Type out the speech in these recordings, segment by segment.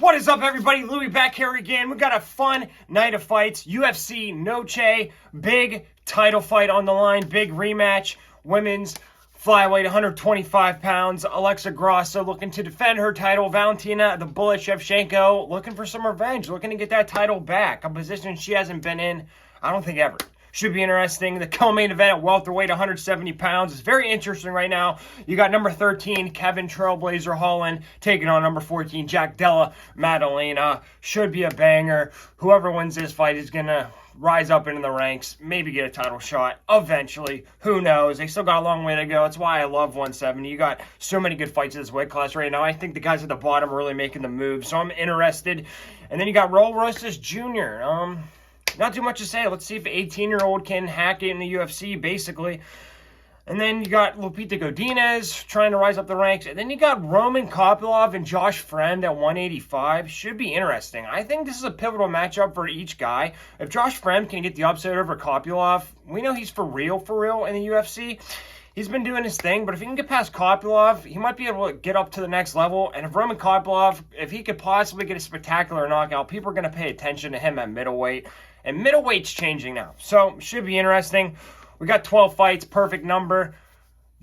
What is up, everybody? Louis back here again. We got a fun night of fights. UFC Noche, big title fight on the line, big rematch. Women's flyweight, 125 pounds. Alexa Grasso looking to defend her title. Valentina the Bullet Shevchenko looking for some revenge, looking to get that title back. A position she hasn't been in, I don't think, ever. Should be interesting. The co-main event at welterweight, 170 pounds. It's very interesting right now. You got number 13, Kevin Trailblazer Holland, taking on number 14, Jack Della Maddalena. Should be a banger. Whoever wins this fight is going to rise up into the ranks, maybe get a title shot eventually. Who knows? They still got a long way to go. That's why I love 170. You got so many good fights in this weight class right now. I think the guys at the bottom are really making the move, so I'm interested. And then you got Rosas Jr. Not too much to say. Let's see if an 18-year-old can hack it in the UFC, basically. And then you got Lupita Godinez trying to rise up the ranks. And then you got Roman KOPYLOV and Josh FREMD at 185. Should be interesting. I think this is a pivotal matchup for each guy. If Josh FREMD can get the upset over KOPYLOV, we know he's for real in the UFC. He's been doing his thing, but if he can get past KOPYLOV, he might be able to get up to the next level. And if Roman KOPYLOV, if he could possibly get a spectacular knockout, people are going to pay attention to him at middleweight. And middleweight's changing now, so should be interesting. We got 12 fights, perfect number.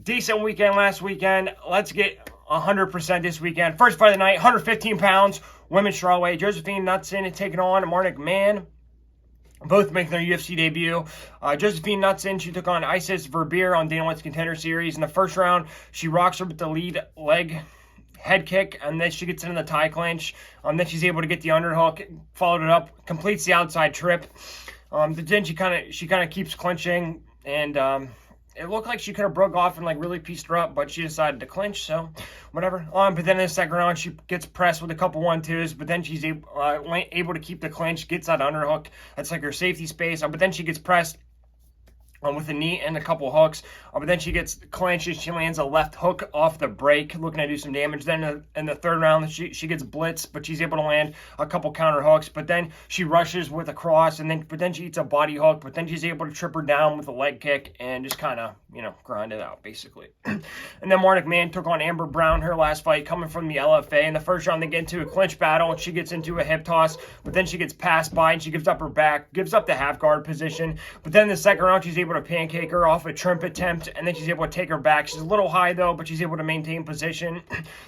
Decent weekend last weekend. Let's get 100% this weekend. First fight of the night, 115 pounds, women's strawweight. Josephine Knutson taking on MANN. Both making their UFC debut. Josephine Knutson, she took on Isis Verbeer on Dana White's Contender Series. In the first round, she rocks her with the lead leg head kick, and then she gets into the tie clinch. Then she's able to get the underhook, followed it up, completes the outside trip. Then she kind of keeps clinching, and it looked like she could have broke off and like really pieced her up, but she decided to clinch, so whatever. But then in the second round, she gets pressed with a couple 1-2s, but then she's able to keep the clinch, gets that underhook. That's like her safety space. But then she gets pressed with a knee and a couple hooks. But then she gets clinched. She lands a left hook off the break, looking to do some damage. Then in the third round, she gets blitzed, but she's able to land a couple counter hooks. But then she rushes with a cross, but then she eats a body hook. But then she's able to trip her down with a leg kick and just kind of, grind it out, basically. And then MANN took on Amber Brown, her last fight, coming from the LFA. In the first round, they get into a clinch battle, and she gets into a hip toss. But then she gets passed by, and she gives up her back, gives up the half guard position. But then in the second round, she's able to pancake her off a trimp attempt, and then she's able to take her back. She's a little high, though, but she's able to maintain position.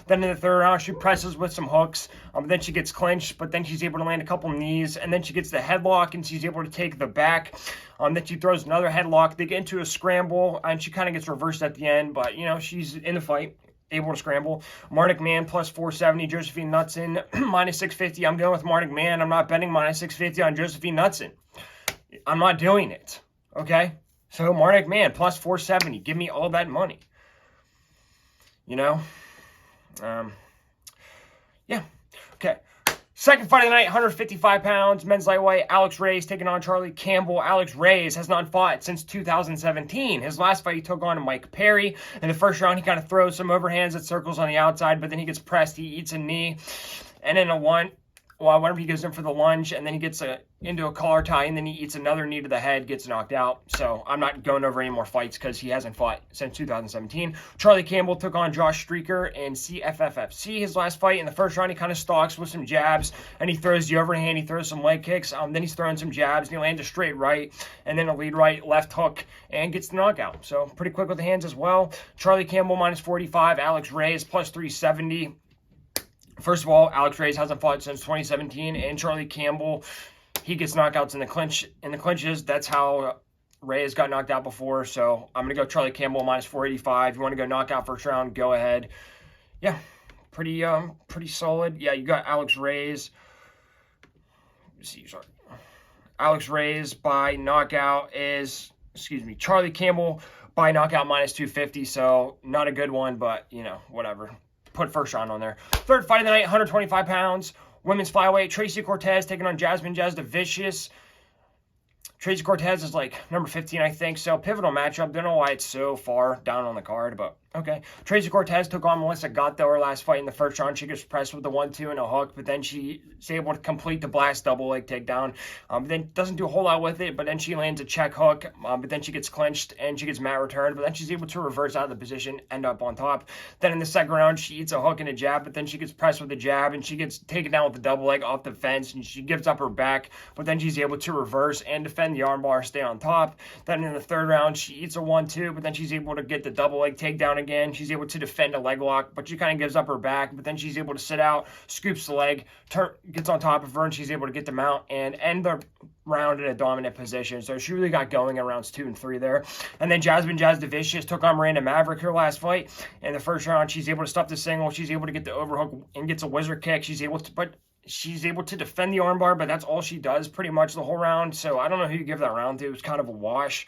Then in the third round, she presses with some hooks. Then she gets clinched, but then she's able to land a couple knees, and then she gets the headlock, and she's able to take the back. Then she throws another headlock. They get into a scramble, and she kind of gets reversed at the end, but, she's in the fight, able to scramble. MANN plus 470, Josephine Knutson minus 650. I'm going with MANN. I'm not betting minus 650 on Josephine Knutson. I'm not doing it, okay? So MANN plus 470. Give me all that money. Yeah. Okay. Second fight of the night, 155 pounds, men's lightweight. Alex Reyes taking on Charlie Campbell. Alex Reyes has not fought since 2017. His last fight, he took on Mike Perry. In the first round, he kind of throws some overhands at circles on the outside, but then he gets pressed. He eats a knee. And in whenever he goes in for the lunge, and then he gets into a collar tie, and then he eats another knee to the head, gets knocked out. So I'm not going over any more fights because he hasn't fought since 2017. Charlie Campbell took on Josh Streaker in CFFFC, his last fight. In the first round, he kind of stalks with some jabs, and he throws the overhand, he throws some leg kicks, then he's throwing some jabs, and he lands a straight right, and then a lead right, left hook, and gets the knockout. So pretty quick with the hands as well. Charlie Campbell minus 45, Alex Reyes plus 370. First of all, Alex Reyes hasn't fought since 2017, and Charlie Campbell, he gets knockouts in the clinches. That's how Reyes got knocked out before. So I'm gonna go Charlie Campbell minus 485. You want to go knockout first round? Go ahead. Yeah, pretty solid. Yeah, you got Alex Reyes. Alex Reyes by knockout is, Charlie Campbell by knockout minus 250. So not a good one, but whatever. Put first round on there. Third fight of the night, 125 pounds, women's flyweight. Tracy Cortez taking on Jasmine JASUDAVICIUS. Tracy Cortez is like number 15, I think. So pivotal matchup. Don't know why it's so far down on the card, but Okay. Tracy Cortez took on Melissa Gatto her last fight in the first round. She gets pressed with the 1-2 and a hook, but then she's able to complete the blast double leg takedown. Then doesn't do a whole lot with it, but then she lands a check hook, but then she gets clinched and she gets mat returned, but then she's able to reverse out of the position, end up on top. Then in the second round, she eats a hook and a jab, but then she gets pressed with a jab and she gets taken down with the double leg off the fence and she gives up her back, but then she's able to reverse and defend the armbar, stay on top. Then in the third round, she eats a 1-2, but then she's able to get the double leg takedown again. She's able to defend a leg lock, but she kind of gives up her back, but then she's able to sit out, scoops the leg, gets on top of her, and she's able to get the mount and end the round in a dominant position. So she really got going in rounds 2 and 3 there. And then JASUDAVICIUS took on Miranda Maverick her last fight. In the first round, she's able to stuff the single. She's able to get the overhook and gets a wizard kick. She's able to defend the armbar, but that's all she does pretty much the whole round. So I don't know who you give that round to. It was kind of a wash.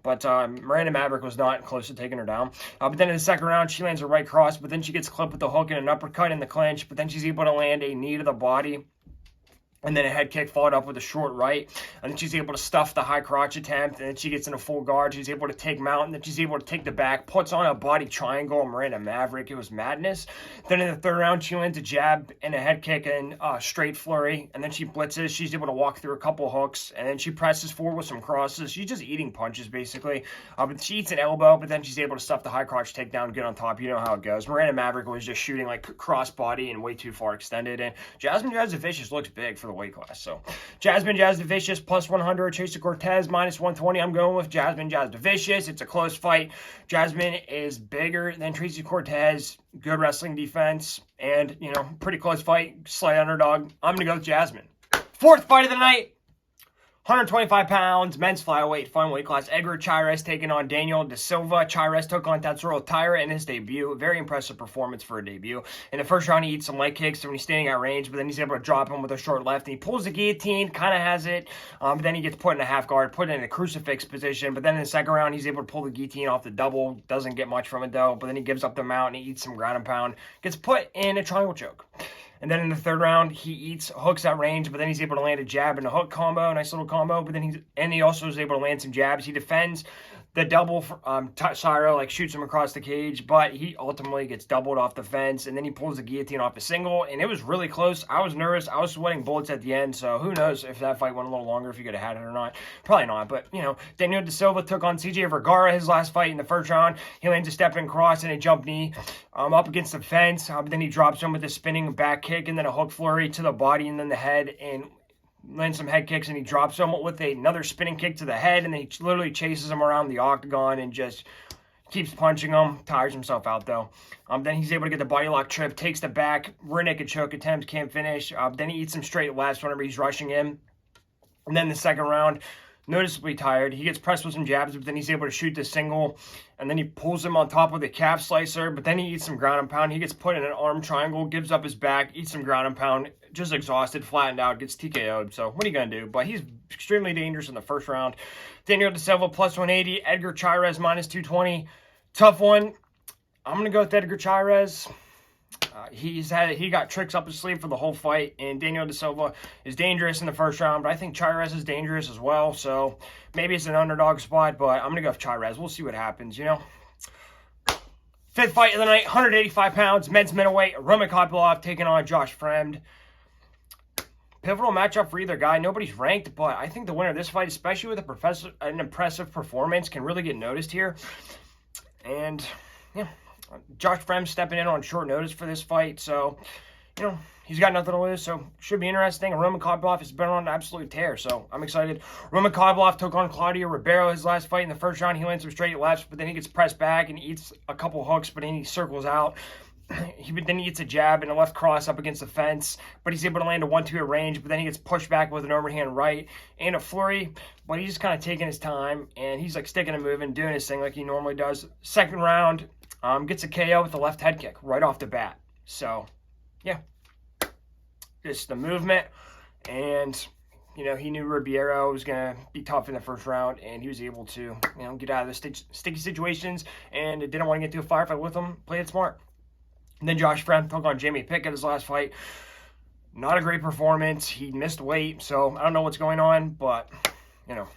But Miranda Maverick was not close to taking her down. But then in the second round, she lands a right cross, but then she gets clipped with the hook and an uppercut in the clinch. But then she's able to land a knee to the body and then a head kick followed up with a short right. And then she's able to stuff the high crotch attempt. And then she gets in a full guard. She's able to take mount. And then she's able to take the back. Puts on a body triangle on Miranda Maverick. It was madness. Then in the third round, she lands a jab and a head kick and straight flurry. And then she blitzes. She's able to walk through a couple hooks. And then she presses forward with some crosses. She's just eating punches, basically. But she eats an elbow. But then she's able to stuff the high crotch takedown, get on top. You know how it goes. Miranda Maverick was just shooting like cross body and way too far extended. And JASUDAVICIUS looks big for the weight class. So JASUDAVICIUS plus 100, Tracy Cortez minus 120. I'm going with JASUDAVICIUS. It's a close fight. Jasmine is bigger than Tracy Cortez. Good wrestling defense. And, you know, pretty close fight. Slight underdog. I'm going to go with Jasmine. Fourth fight of the night. 125 pounds, men's flyweight, fun weight class. Edgar Chairez taking on Daniel da Silva. Chairez took on Tatsuro Taira in his debut. Very impressive performance for a debut. In the first round, he eats some leg kicks when he's standing at range, but then he's able to drop him with a short left. And he pulls the guillotine, kind of has it, but then he gets put in a half guard, put in a crucifix position. But then in the second round, he's able to pull the guillotine off the double. Doesn't get much from it, though. But then he gives up the mount and he eats some ground and pound. Gets put in a triangle choke. And then in the third round, he eats hooks at range, but then he's able to land a jab and a hook combo, nice little combo. But then he also is able to land some jabs. He defends the double Syro, like shoots him across the cage, but he ultimately gets doubled off the fence, and then he pulls the guillotine off a single, and it was really close. I was nervous. I was sweating bullets at the end, so who knows if that fight went a little longer, if he could have had it or not. Probably not, but, you know, Daniel da Silva took on CJ Vergara his last fight in the first round. He lands a step-in cross and a jump knee up against the fence, but then he drops him with a spinning back kick and then a hook flurry to the body and then the head, and lands some head kicks, and he drops him with another spinning kick to the head, and then he literally chases him around the octagon and just keeps punching him. Tires himself out, though. Then he's able to get the body lock trip, takes the back, rear naked choke attempt, can't finish. Then he eats some straight lefts whenever he's rushing in. And then the second round, noticeably tired. He gets pressed with some jabs, but then he's able to shoot the single, and then he pulls him on top with a calf slicer, but then he eats some ground and pound. He gets put in an arm triangle, gives up his back, eats some ground and pound, just exhausted, flattened out, gets TKO'd. So what are you going to do? But he's extremely dangerous in the first round. Daniel da Silva plus 180, Edgar Chairez minus 220. Tough one. I'm going to go with Edgar Chairez. He got tricks up his sleeve for the whole fight, and Daniel da Silva is dangerous in the first round, but I think Chairez is dangerous as well, so maybe it's an underdog spot, but I'm going to go with Chairez. We'll see what happens, you know. Fifth fight of the night, 185 pounds, men's middleweight, Roman KOPYLOV taking on Josh FREMD. Pivotal matchup for either guy. Nobody's ranked, but I think the winner of this fight, especially with an impressive performance, can really get noticed here. And, yeah, Josh FREMD stepping in on short notice for this fight, so, you know, he's got nothing to lose, so should be interesting. And Roman KOPYLOV has been on an absolute tear, so I'm excited. Roman KOPYLOV took on Claudio Ribeiro his last fight in the first round. He lands some straight lefts, but then he gets pressed back and eats a couple hooks, but then he circles out. Then he eats a jab and a left cross up against the fence, but he's able to land a 1-2 at range, but then he gets pushed back with an overhand right and a flurry, but he's just kind of taking his time, and he's like sticking and moving, doing his thing like he normally does. Second round, gets a KO with the left head kick right off the bat. So, yeah, just the movement, and, you know, he knew Ribeiro was going to be tough in the first round, and he was able to, you know, get out of the sticky situations, and didn't want to get into a firefight with him, played it smart. And then Josh FREMD took on Jamie Pickett his last fight. Not a great performance. He missed weight, so I don't know what's going on, but, you know.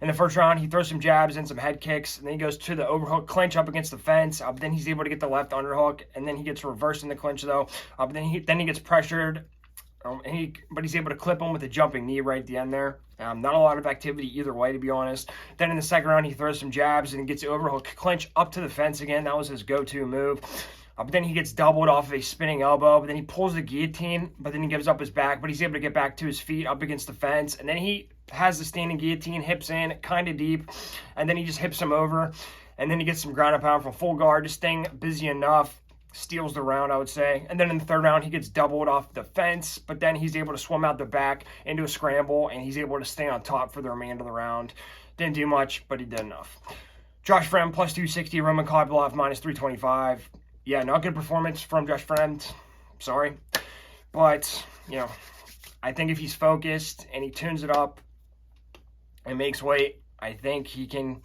In the first round, he throws some jabs and some head kicks, and then he goes to the overhook clinch up against the fence. But then he's able to get the left underhook, and then he gets reversed in the clinch though. But then he gets pressured, but he's able to clip him with a jumping knee right at the end there. Not a lot of activity either way, to be honest. Then in the second round, he throws some jabs and he gets the overhook clinch up to the fence again. That was his go-to move. But then he gets doubled off of a spinning elbow. But then he pulls the guillotine, but then he gives up his back. But he's able to get back to his feet up against the fence. And then he has the standing guillotine, hips in, kind of deep. And then he just hips him over. And then he gets some ground and pound from full guard, just staying busy enough. Steals the round, I would say. And then in the third round, he gets doubled off the fence, but then he's able to swim out the back into a scramble, and he's able to stay on top for the remainder of the round. Didn't do much, but he did enough. Josh FREMD, plus 260, Roman KOPYLOV, minus 325. Yeah, not good performance from Josh FREMD. Sorry. But, you know, I think if he's focused and he tunes it up and makes weight, I think he can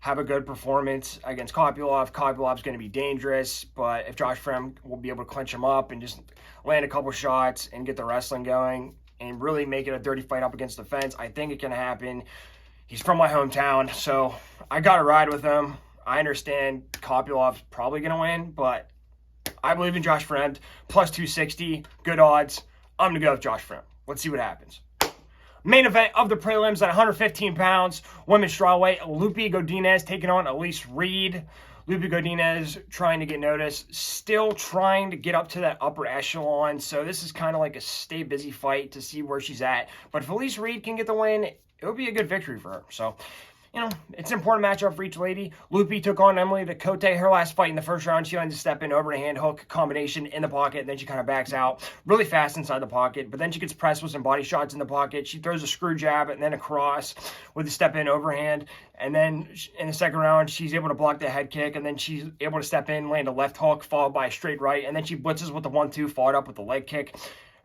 have a good performance against KOPYLOV. KOPYLOV's going to be dangerous, but if Josh FREMD will be able to clinch him up and just land a couple shots and get the wrestling going and really make it a dirty fight up against the fence, I think it can happen. He's from my hometown, so I got to ride with him. I understand KOPYLOV's probably going to win, but I believe in Josh FREMD. Plus 260, good odds. I'm going to go with Josh FREMD. Let's see what happens. Main event of the prelims at 115 pounds, women's strawweight, Lupe Godinez taking on Elise Reed. Lupe Godinez trying to get noticed, still trying to get up to that upper echelon. So this is kind of like a stay busy fight to see where she's at. But if Elise Reed can get the win, it would be a good victory for her. So, you know, it's an important matchup for each lady. Lupe took on Emily Ducote. Her last fight in the first round, she lands a step in over to hand hook combination in the pocket, and then she kind of backs out really fast inside the pocket. But then she gets pressed with some body shots in the pocket. She throws a screw jab and then a cross with a step in overhand. And then in the second round, she's able to block the head kick, and then she's able to step in, land a left hook, followed by a straight right. And then she blitzes with the 1-2, followed up with the leg kick.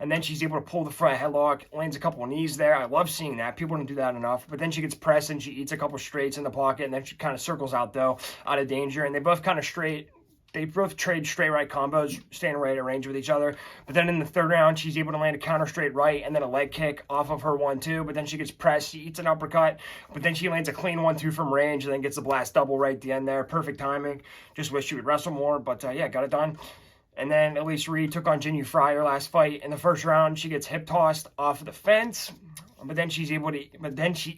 And then she's able to pull the front headlock, lands a couple of knees there. I love seeing that. People don't do that enough. But then she gets pressed and she eats a couple straights in the pocket. And then she kind of circles out, though, out of danger. And they both kind of trade straight right combos, staying right at range with each other. But then in the third round, she's able to land a counter straight right and then a leg kick off of her 1-2. But then she gets pressed. She eats an uppercut. But then she lands a clean 1-2 from range and then gets the blast double right at the end there. Perfect timing. Just wish she would wrestle more. But, yeah, got it done. And then Elise Reed took on Jinyu Fry her last fight. In the first round, she gets hip tossed off the fence. But then she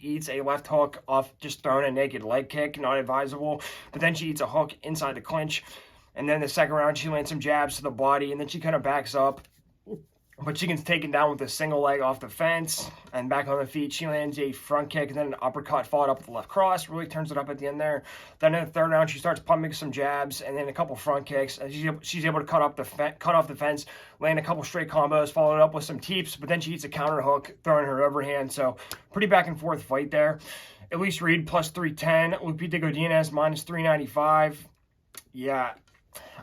eats a left hook off just throwing a naked leg kick, not advisable. But then she eats a hook inside the clinch. And then the second round, she lands some jabs to the body, and then she kind of backs up. But she gets taken down with a single leg off the fence. And back on the feet, she lands a front kick and then an uppercut followed up with the left cross. Really turns it up at the end there. Then in the third round, she starts pumping some jabs and then a couple front kicks. And she's able to cut off the fence, land a couple straight combos, followed up with some teeps. But then she eats a counter hook, throwing her overhand. So pretty back and forth fight there. Elise Reed plus 310. Lupita Godinez minus 395. Yeah,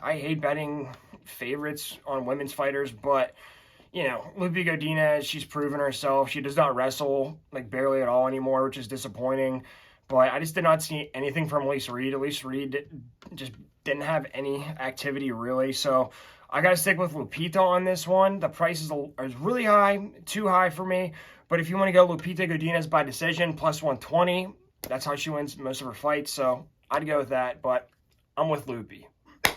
I hate betting favorites on women's fighters, but you know, Lupe Godinez, she's proven herself. She does not wrestle, like, barely at all anymore, which is disappointing. But I just did not see anything from Elise Reed. Elise Reed just didn't have any activity, really. So I got to stick with Lupita on this one. The price is really high, too high for me. But if you want to go Lupita Godinez by decision, plus 120, that's how she wins most of her fights. So I'd go with that, but I'm with Lupe.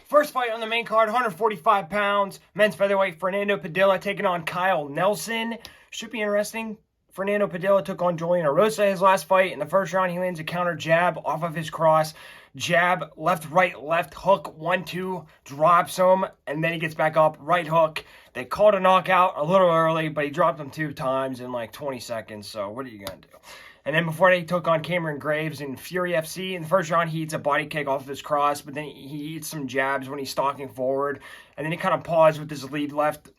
First fight on the main card, 145 pounds, men's featherweight, Fernando Padilla taking on Kyle Nelson. Should be interesting. Fernando Padilla took on Julian Erosa his last fight. In the first round, he lands a counter jab off of his cross. Jab, left, right, left hook, 1-2, drops him, and then he gets back up, right hook. They called a knockout a little early, but he dropped him 2 times in like 20 seconds, so what are you going to do? And then before they took on Cameron Graves in Fury FC, in the first round, he eats a body kick off of his cross, but then he eats some jabs when he's stalking forward. And then he kind of paused with his lead left,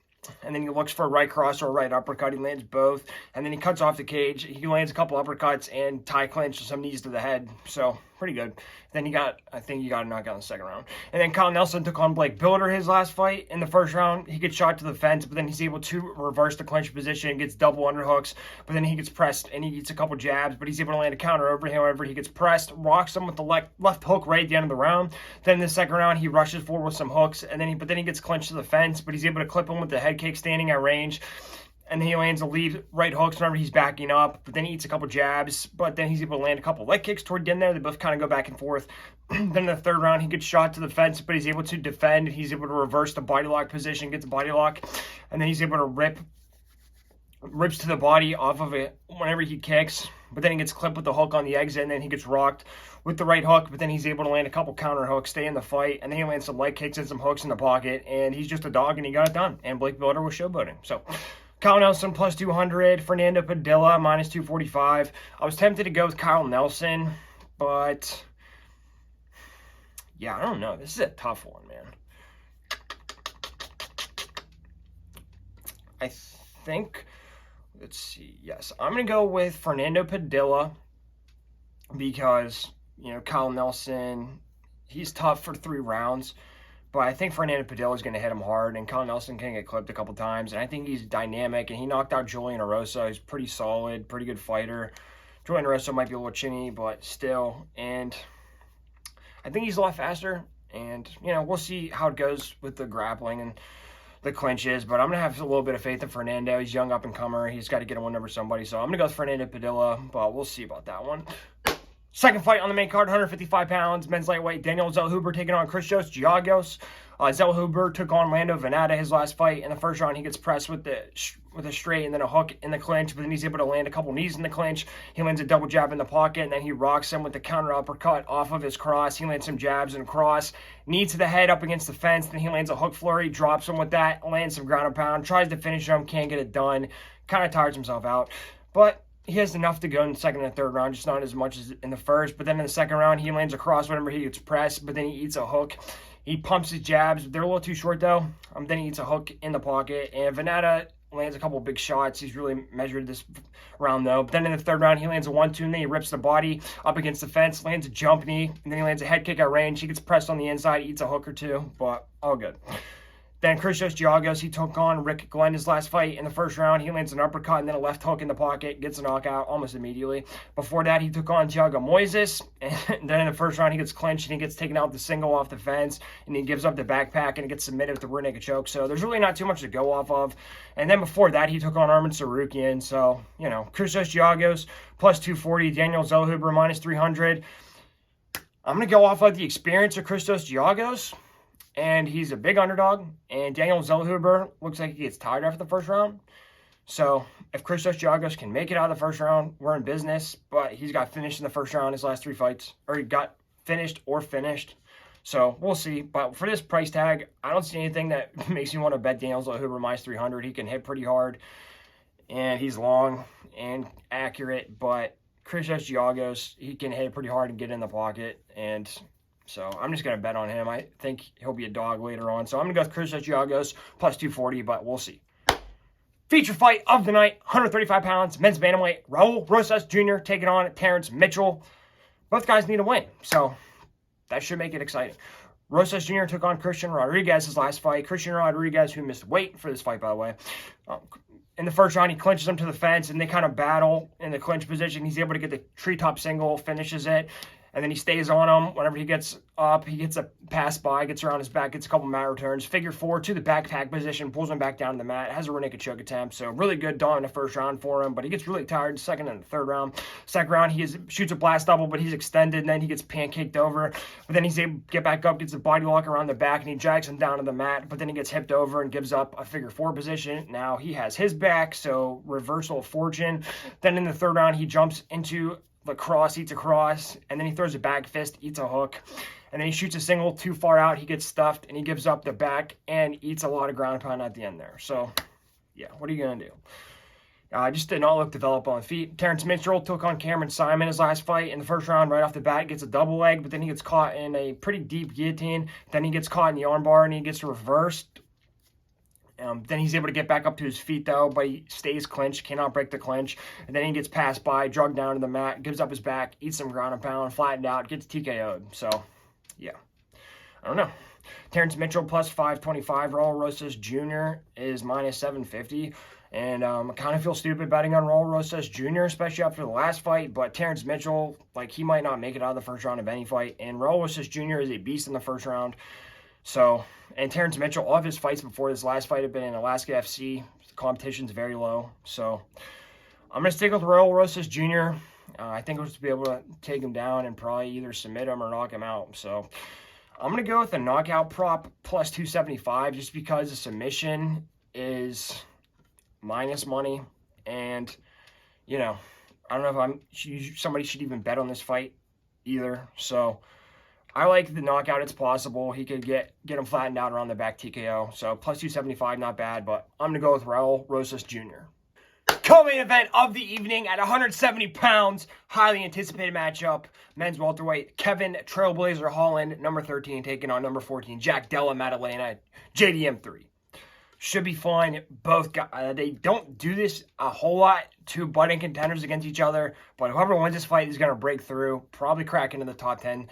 and then he looks for a right cross or a right uppercut. He lands both, and then he cuts off the cage. He lands a couple uppercuts and tie clinch with some knees to the head. So, pretty good. Then I think he got a knockout in the second round. And then Kyle Nelson took on Blake Bilder his last fight. In the first round, he gets shot to the fence, but then he's able to reverse the clinch position, gets double underhooks, but then he gets pressed and he eats a couple jabs, but he's able to land a counter over him. However, he gets pressed, rocks him with the left hook right at the end of the round. Then in the second round, he rushes forward with some hooks, and then he gets clinched to the fence, but he's able to clip him with the head kick standing at range. and then he lands a lead right hooks whenever he's backing up, but then he eats a couple jabs, but then he's able to land a couple leg kicks toward the end there. They both kind of go back and forth. Then in the third round, he gets shot to the fence, but he's able to defend. He's able to reverse the body lock position, gets a body lock, and then he's able to rips to the body off of it whenever he kicks, but then he gets clipped with the hook on the exit, and then he gets rocked with the right hook, but then he's able to land a couple counter hooks, stay in the fight, and then he lands some leg kicks and some hooks in the pocket, and he's just a dog, and he got it done. And Blake Builder was showboating. So Kyle Nelson plus 200, Fernando Padilla minus 245. I was tempted to go with Kyle Nelson, but yeah, I don't know. This is a tough one, man. I think, let's see. Yes, I'm going to go with Fernando Padilla because, you know, Kyle Nelson, he's tough for 3 rounds. But I think Fernando Padilla is going to hit him hard, and Kyle Nelson can get clipped a couple times. And I think he's dynamic, and he knocked out Julian Erosa. He's pretty solid, pretty good fighter. Julian Erosa might be a little chinny, but still. And I think he's a lot faster. And, you know, we'll see how it goes with the grappling and the clinches. But I'm going to have a little bit of faith in Fernando. He's young up-and-comer. He's got to get a win over somebody. So I'm going to go with Fernando Padilla, but we'll see about that one. Second fight on the main card, 155 pounds, men's lightweight, Daniel Zellhuber taking on Christos Giagos. Zellhuber took on Lando Venata his last fight. In the first round, he gets pressed with a straight and then a hook in the clinch, but then he's able to land a couple knees in the clinch. He lands a double jab in the pocket, and then he rocks him with the counter uppercut off of his cross. He lands some jabs and cross, knees to the head up against the fence, then he lands a hook flurry, drops him with that, lands some ground and pound, tries to finish him, can't get it done, kind of tires himself out. But he has enough to go in the second and third round, just not as much as in the first. But then in the second round, he lands a cross whenever he gets pressed, but then he eats a hook. He pumps his jabs. They're a little too short, though. Then he eats a hook in the pocket. And Venata lands a couple big shots. He's really measured this round, though. But then in the third round, he lands a 1-2, and then he rips the body up against the fence, lands a jump knee, and then he lands a head kick at range. He gets pressed on the inside, eats a hook or two, but all good. Then Christos Giagos, he took on Rick Glenn his last fight. In the first round, he lands an uppercut and then a left hook in the pocket, gets a knockout almost immediately. Before that, he took on Thiago Moises, and then in the first round, he gets clinched and he gets taken out with the single off the fence, and he gives up the backpack and he gets submitted with the rear naked choke. So there's really not too much to go off of. And then before that, he took on Arman Sarukian. So, you know, Christos Giagos plus 240, Daniel Zellhuber minus 300. I'm going to go off of the experience of Christos Giagos. And he's a big underdog. And Daniel Zellhuber looks like he gets tired after the first round. So if Christos Giagos can make it out of the first round, we're in business. But he's got finished in the first round his last 3 fights. Or he got finished or finished. So we'll see. But for this price tag, I don't see anything that makes me want to bet Daniel Zellhuber minus 300. He can hit pretty hard. And he's long and accurate. But Christos Giagos, he can hit pretty hard and get in the pocket. And so I'm just going to bet on him. I think he'll be a dog later on. So I'm going to go with Christos Giagos plus 240, but we'll see. Feature fight of the night, 135 pounds, men's bantamweight, Raul Rosas Jr. taking on Terrence Mitchell. Both guys need a win, so that should make it exciting. Rosas Jr. took on Christian Rodriguez his last fight. Christian Rodriguez, who missed weight for this fight, by the way. In the first round, he clinches him to the fence, and they kind of battle in the clinch position. He's able to get the treetop single, finishes it. And then he stays on him. Whenever he gets up, he gets a pass by, gets around his back, gets a couple mat returns. Figure 4 to the backpack position, pulls him back down to the mat, has a rear naked choke attempt. So really good dawn in the first round for him, but he gets really tired second and third round. Second round, he shoots a blast double, but he's extended, and then he gets pancaked over. But then he's able to get back up, gets a body lock around the back, and he drags him down to the mat. But then he gets hipped over and gives up a figure 4 position. Now he has his back, so reversal of fortune. Then in the third round, he jumps into the cross, eats a cross, and then he throws a back fist, eats a hook, and then he shoots a single too far out. He gets stuffed, and he gives up the back and eats a lot of ground pound at the end there. So, yeah, what are you going to do? Just did not look developed on the feet. Terrence Mitchell took on Cameron Simon his last fight. In the first round, right off the bat, gets a double leg, but then he gets caught in a pretty deep guillotine. Then he gets caught in the armbar, and he gets reversed. Then he's able to get back up to his feet, though, but he stays clinched, cannot break the clinch. And then he gets passed by, drugged down to the mat, gives up his back, eats some ground and pound, flattened out, gets TKO'd. So, yeah. I don't know. Terrence Mitchell plus 525. Raul Rosas Jr. is minus 750. And I kind of feel stupid betting on Raul Rosas Jr., especially after the last fight. But Terrence Mitchell, like, he might not make it out of the first round of any fight. And Raul Rosas Jr. is a beast in the first round. So, and Terrence Mitchell, all of his fights before this last fight have been in Alaska FC, competition's very low. So I'm going to stick with Raul Rosas Jr. I think we'll just be able to take him down and probably either submit him or knock him out. So I'm going to go with the knockout prop plus 275 just because the submission is minus money. And, you know, I don't know if somebody should even bet on this fight either. So I like the knockout. It's possible. He could get him flattened out around the back TKO. So plus 275, not bad. But I'm going to go with Raul Rosas Jr. Co-main event of the evening at 170 pounds. Highly anticipated matchup. Men's welterweight. Kevin Trailblazer Holland, number 13, taking on number 14, Jack Della Maddalena, JDM3. Should be fun. Both guys, they don't do this a whole lot, two budding contenders against each other, but whoever wins this fight is going to break through, probably crack into the top 10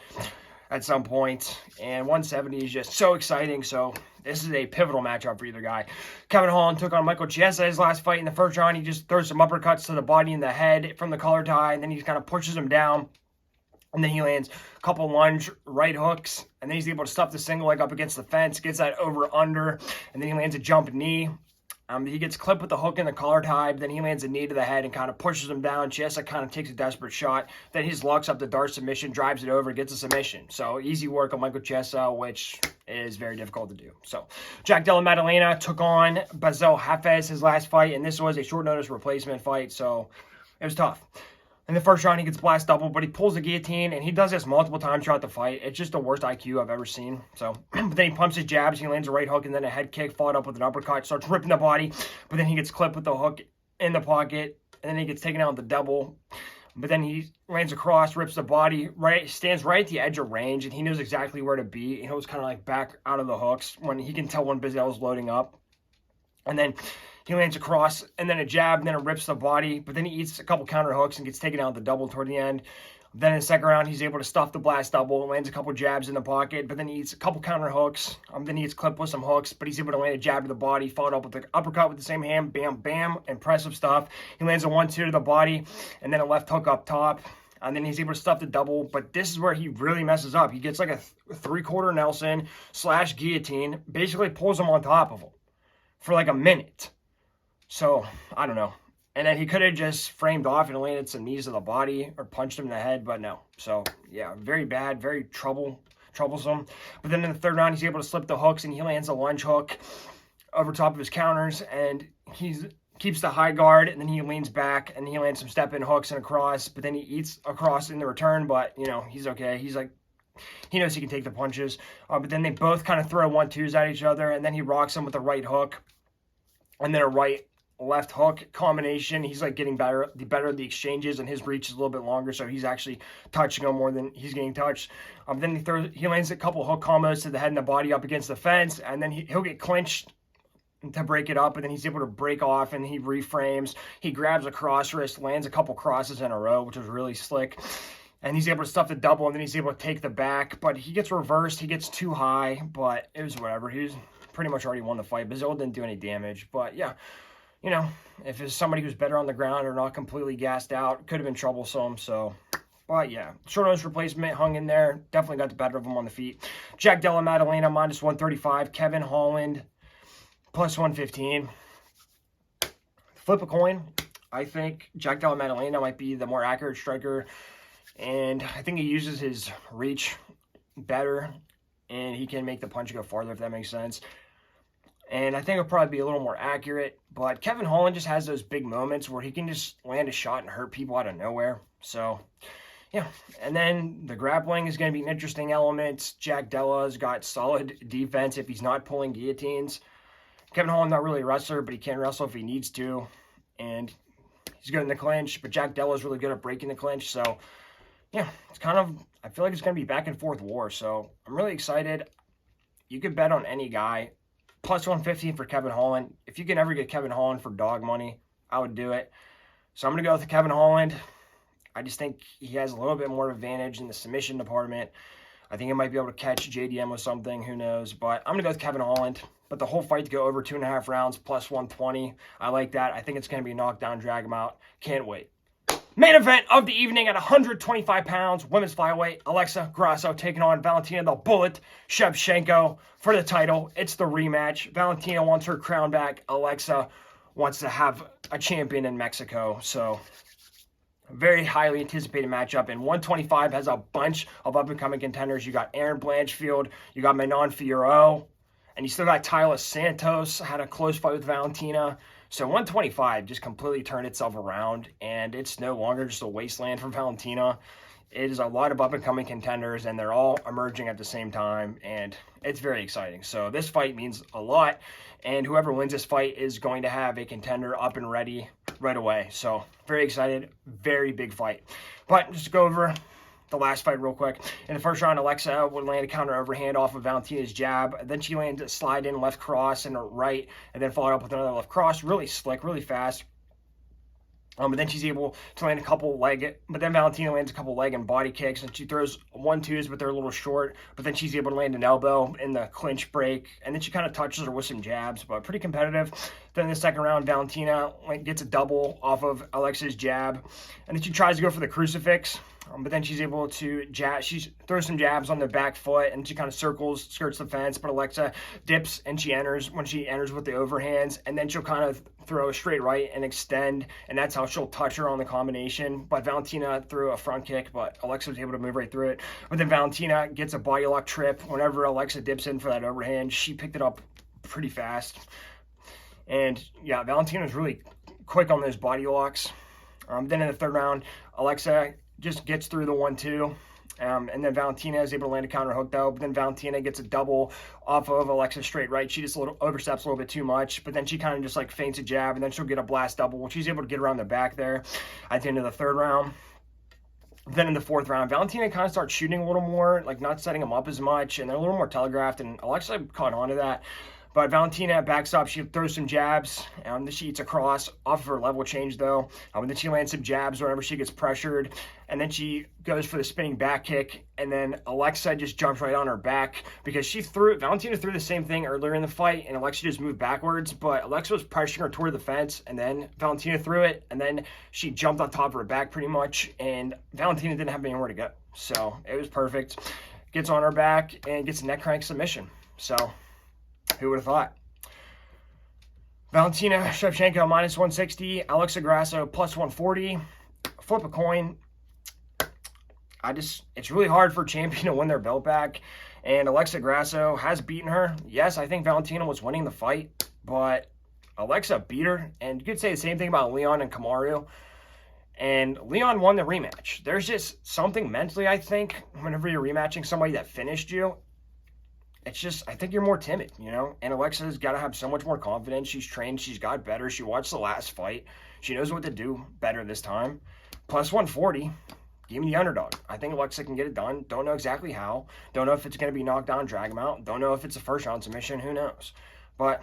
at some point. And 170 is just so exciting. So this is a pivotal matchup for either guy. Kevin Holland took on Michael Chiesa his last fight. In the first round, he just throws some uppercuts to the body and the head from the collar tie, and then he just kind of pushes him down. And then he lands a couple lunge right hooks, and then he's able to stuff the single leg up against the fence, gets that over-under, and then he lands a jump knee. He gets clipped with the hook in the collar tie, then he lands a knee to the head and kind of pushes him down. Chiesa kind of takes a desperate shot. Then he just locks up the dart submission, drives it over, gets a submission. So easy work on Michael Chiesa, which is very difficult to do. So Jack Della Maddalena took on Basel Hafez his last fight, and this was a short notice replacement fight, so it was tough. In the first round, he gets blast double, but he pulls the guillotine, and he does this multiple times throughout the fight. It's just the worst IQ I've ever seen. So, but then he pumps his jabs, he lands a right hook, and then a head kick, followed up with an uppercut, starts ripping the body, but then he gets clipped with the hook in the pocket, and then he gets taken out with the double. But then he lands across, rips the body, stands right at the edge of range, and he knows exactly where to be. He knows kind of like back out of the hooks when he can tell when Bizel's loading up. And then he lands across, and then a jab, and then it rips the body. But then he eats a couple counter hooks and gets taken out with the double toward the end. Then in the second round, he's able to stuff the blast double, lands a couple jabs in the pocket, but then he eats a couple counter hooks. Then he gets clipped with some hooks, but he's able to land a jab to the body, followed up with the uppercut with the same hand. Bam, bam. Impressive stuff. He lands a 1-2 to the body, and then a left hook up top. And then he's able to stuff the double, but this is where he really messes up. He gets like a three-quarter Nelson / guillotine, basically pulls him on top of him for like a minute. So, I don't know. And then he could have just framed off and landed some knees to the body or punched him in the head, but no. So, yeah, very bad, very troublesome. But then in the third round, he's able to slip the hooks, and he lands a lunge hook over top of his counters, and he keeps the high guard, and then he leans back, and he lands some step-in hooks and a cross, but then he eats a cross in the return, but, you know, he's okay. He's like, he knows he can take the punches. But then they both kind of throw 1-2s at each other, and then he rocks him with a right hook, and then a right left hook combination. He's like getting better at the exchanges, and his reach is a little bit longer, so he's actually touching him more than he's getting touched. Then he lands a couple hook combos to the head and the body up against the fence, and then he'll get clinched to break it up, and then he's able to break off, and he reframes. He grabs a cross wrist, lands a couple crosses in a row, which was really slick. And he's able to stuff the double, and then he's able to take the back. But he gets reversed. He gets too high, but it was whatever. He's pretty much already won the fight. Bazil didn't do any damage. But, yeah, you know, if it's somebody who's better on the ground or not completely gassed out, could have been troublesome. So, but, yeah, short notice replacement hung in there. Definitely got the better of him on the feet. Jack Della Maddalena, minus 135. Kevin Holland, plus 115. Flip a coin. I think Jack Della Maddalena might be the more accurate striker. And I think he uses his reach better, and he can make the punch go farther, if that makes sense. And I think it'll probably be a little more accurate. But Kevin Holland just has those big moments where he can just land a shot and hurt people out of nowhere. So, yeah. And then the grappling is going to be an interesting element. Jack Della's got solid defense if he's not pulling guillotines. Kevin Holland, not really a wrestler, but he can wrestle if he needs to. And he's good in the clinch, but Jack Della's really good at breaking the clinch. So, yeah, it's kind of, I feel like it's going to be back and forth war. So I'm really excited. You could bet on any guy. Plus 115 for Kevin Holland. If you can ever get Kevin Holland for dog money, I would do it. So I'm going to go with Kevin Holland. I just think he has a little bit more advantage in the submission department. I think he might be able to catch JDM with something. Who knows? But I'm going to go with Kevin Holland. But the whole fight to go over 2.5 rounds, plus 120. I like that. I think it's going to be a knockdown, drag him out. Can't wait. Main event of the evening at 125 pounds, women's flyweight, Alexa Grasso taking on Valentina the Bullet Shevchenko for the title. It's the rematch. Valentina wants her crown back. Alexa wants to have a champion in Mexico. So very highly anticipated matchup. And 125 has a bunch of up-and-coming contenders. You got Aaron Blanchfield, you got Manon Fiorot, and you still got Tyler Santos, had a close fight with Valentina. So 125 just completely turned itself around, and it's no longer just a wasteland for Valentina. It is a lot of up-and-coming contenders, and they're all emerging at the same time, and it's very exciting. So this fight means a lot, and whoever wins this fight is going to have a contender up and ready right away. So very excited, very big fight. But just to go over the last fight real quick. In the first round, Alexa would land a counter overhand off of Valentina's jab. Then she landed a slide in left cross and a right, and then followed up with another left cross. Really slick, really fast. But then she's able to land a couple leg, but then Valentina lands a couple leg and body kicks, and she throws 1-2s, but they're a little short. But then she's able to land an elbow in the clinch break, and then she kind of touches her with some jabs, but pretty competitive. Then in the second round, Valentina gets a double off of Alexa's jab, and then she tries to go for the crucifix. But then she's able to jab. She throws some jabs on the back foot, and she kind of skirts the fence. But Alexa dips, and she enters when she enters with the overhands, and then she'll kind of throw a straight right and extend, and that's how she'll touch her on the combination. But Valentina threw a front kick, but Alexa was able to move right through it. But then Valentina gets a body lock trip. Whenever Alexa dips in for that overhand, she picked it up pretty fast. And yeah, Valentina was really quick on those body locks. Then in the third round, Alexa just gets through the 1-2, and then Valentina is able to land a counter hook though. But then Valentina gets a double off of Alexa's straight right. She just oversteps a little bit too much, but then she kind of just like feints a jab, and then she'll get a blast double. She's able to get around the back there at the end of the third round. Then in the fourth round, Valentina kind of starts shooting a little more, like not setting them up as much, and they're a little more telegraphed, and Alexa caught on to that. But Valentina backs up. She throws some jabs. She eats a cross off of her level change, though. And then she lands some jabs whenever she gets pressured. And then she goes for the spinning back kick. And then Alexa just jumps right on her back because Valentina threw the same thing earlier in the fight, and Alexa just moved backwards. But Alexa was pressuring her toward the fence, and then Valentina threw it. And then she jumped on top of her back pretty much. And Valentina didn't have anywhere to go. So it was perfect. Gets on her back and gets a neck crank submission. So who would have thought? Valentina Shevchenko minus 160, Alexa Grasso plus 140. Flip a coin. It's really hard for a champion to win their belt back, and Alexa Grasso has beaten her. Yes, I think Valentina was winning the fight, but Alexa beat her, and you could say the same thing about Leon and Kamaru. And Leon won the rematch. There's just something mentally, I think, whenever you're rematching somebody that finished you, it's just, I think you're more timid, you know? And Alexa's got to have so much more confidence. She's trained. She's got better. She watched the last fight. She knows what to do better this time. Plus 140. Give me the underdog. I think Alexa can get it done. Don't know exactly how. Don't know if it's going to be knocked down, drag him out. Don't know if it's a first-round submission. Who knows? But,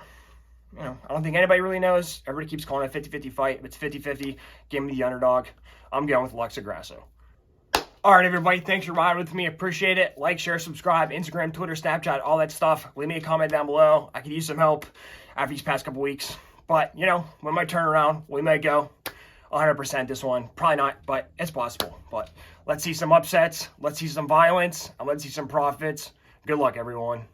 you know, I don't think anybody really knows. Everybody keeps calling it a 50-50 fight. If it's 50-50, give me the underdog. I'm going with Alexa Grasso. All right, everybody, thanks for riding with me. Appreciate it. Like, share, subscribe, Instagram, Twitter, Snapchat, all that stuff. Leave me a comment down below. I could use some help after these past couple weeks. But, you know, when my turn around, we may go 100% this one. Probably not, but it's possible. But let's see some upsets. Let's see some violence. And let's see some profits. Good luck, everyone.